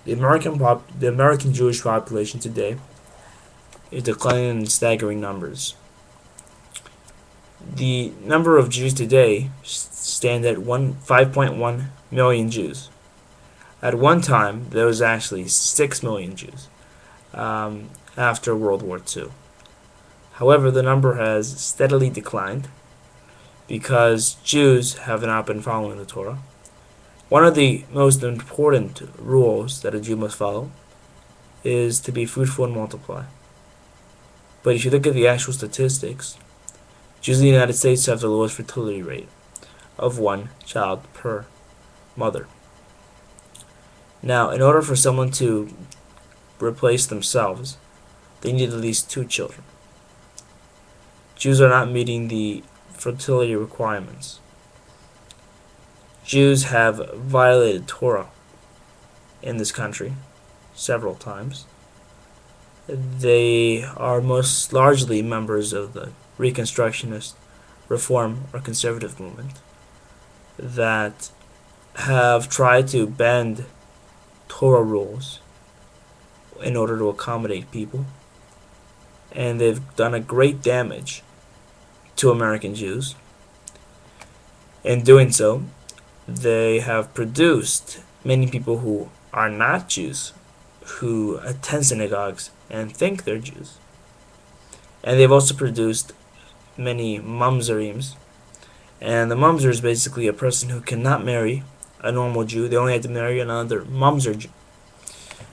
The American Jewish population today is declining in staggering numbers. The number of Jews today stand at 5.1 million Jews. At one time, there was actually 6 million Jews after World War II. However, the number has steadily declined because Jews have not been following the Torah. One of the most important rules that a Jew must follow is to be fruitful and multiply. But if you look at the actual statistics, Jews in the United States have the lowest fertility rate of one child per mother. Now, in order for someone to replace themselves, they need at least 2 children. Jews are not meeting the fertility requirements. Jews have violated Torah in this country several times. They are most largely members of the Reconstructionist, Reform, or Conservative movement that have tried to bend Torah rules in order to accommodate people, and they've done a great damage to American Jews. In doing so, they have produced many people who are not Jews, who attend synagogues and think they're Jews. And they've also produced many mamzerim. And the mamzer is basically a person who cannot marry a normal Jew. They only have to marry another mamzer Jew.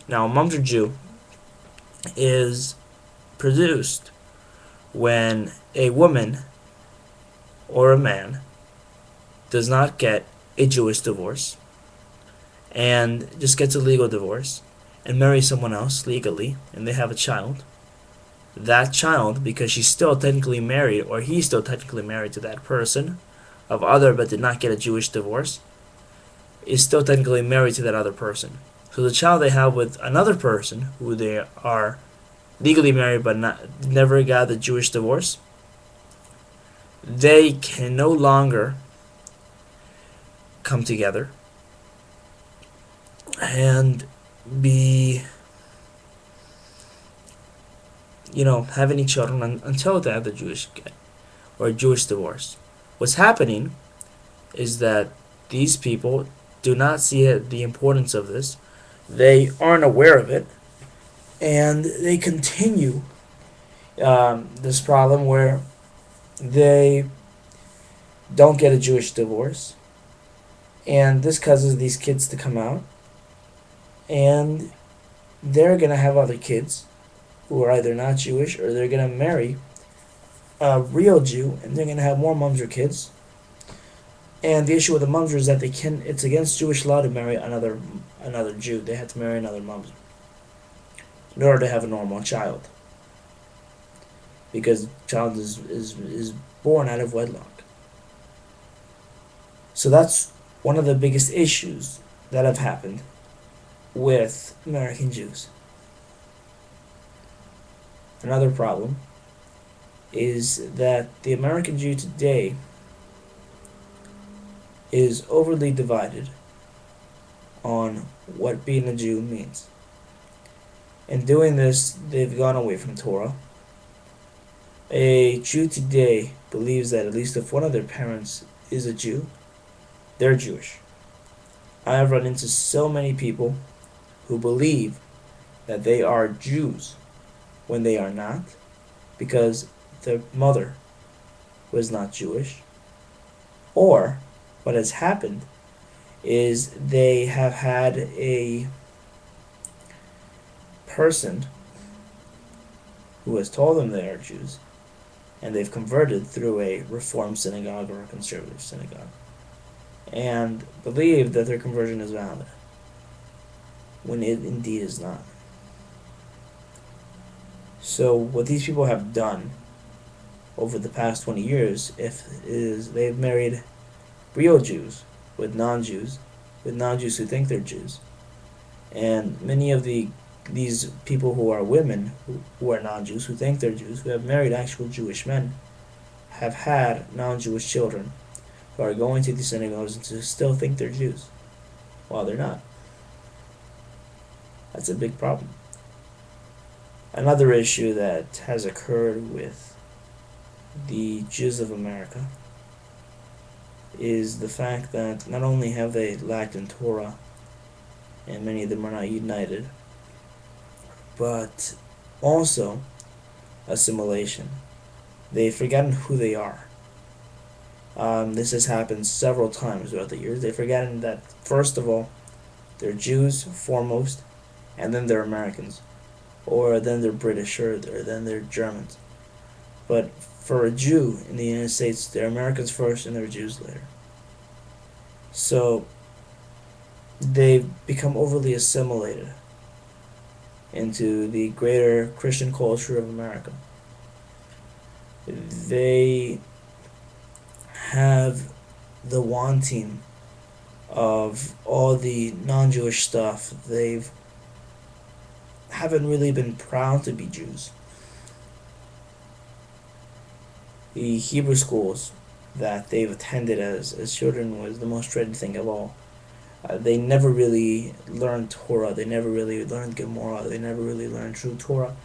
Now, a mamzer Jew is produced when a woman or a man does not get a Jewish divorce and just gets a legal divorce and marries someone else legally, and they have a child. That child, because she's still technically married, or he's still technically married to that person of other but did not get a Jewish divorce, is still technically married to that other person. So the child they have with another person who they are legally married but never got the Jewish divorce, they can no longer come together and be, have any children until they have the Jewish get or Jewish divorce. What's happening is that these people do not see the importance of this. They aren't aware of it, and they continue this problem where they don't get a Jewish divorce, and this causes these kids to come out, and they're going to have other kids who are either not Jewish, or they're going to marry a real Jew, and they're going to have more mamzer kids. And the issue with the mamzer is that it's against Jewish law to marry another Jew. They have to marry another mamzer in order to have a normal child, because the child is born out of wedlock. So that's one of the biggest issues that have happened with American Jews. Another problem is that the American Jew today is overly divided on what being a Jew means. In doing this, they've gone away from Torah. A Jew today believes that at least if one of their parents is a Jew, they're Jewish. I have run into so many people who believe that they are Jews when they are not, because their mother was not Jewish. Or what has happened is they have had a person who has told them they are Jews, and they've converted through a Reform synagogue or a conservative synagogue, and believe that their conversion is valid, when it indeed is not. So what these people have done over the past 20 years is they've married real Jews with non-Jews who think they're Jews. And many of these people who are women who are non-Jews, who think they're Jews, who have married actual Jewish men, have had non-Jewish children who are going to the synagogues and to still think they're Jews, while they're not. That's a big problem. Another issue that has occurred with the Jews of America is the fact that not only have they lacked in Torah, and many of them are not united, but also assimilation. They've forgotten who they are. This has happened several times throughout the years. They've forgotten that, first of all, they're Jews foremost, and then they're Americans, or then they're British, or then they're Germans. But for a Jew in the United States, they're Americans first and they're Jews later. So they've become overly assimilated into the greater Christian culture of America. They have the wanting of all the non-Jewish stuff. They haven't really been proud to be Jews. The Hebrew schools that they've attended as children was the most dreaded thing of all. They never really learned Torah. They never really learned Gemara. They never really learned true Torah.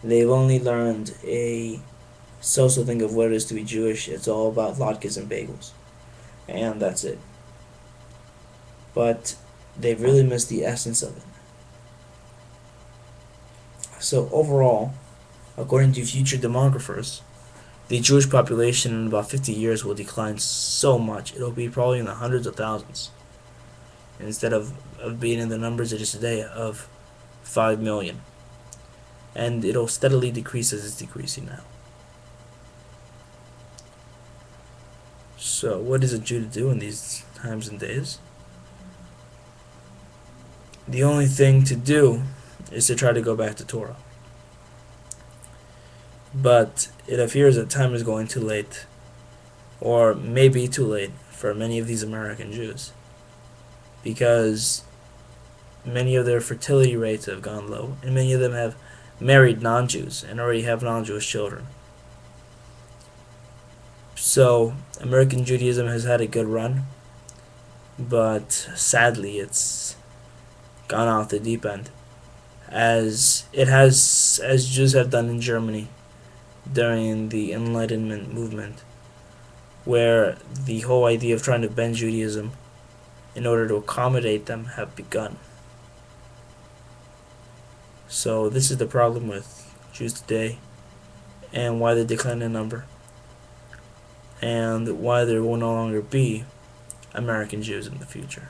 They've only learned a social thing of what it is to be Jewish. It's all about latkes and bagels, and that's it. But they've really missed the essence of it. So overall, according to future demographers, the Jewish population in about 50 years will decline so much. It'll be probably in the hundreds of thousands, instead of being in the numbers it is today of 5 million. And it'll steadily decrease as it's decreasing now. So what is a Jew to do in these times and days? The only thing to do is to try to go back to Torah. But it appears that time is going too late, or maybe too late, for many of these American Jews, because many of their fertility rates have gone low, and many of them have married non-Jews and already have non-Jewish children. So American Judaism has had a good run, but sadly it's gone off the deep end, as Jews have done in Germany during the Enlightenment movement, where the whole idea of trying to bend Judaism in order to accommodate them have begun. So this is the problem with Jews today, and why they decline in number, and why there will no longer be American Jews in the future.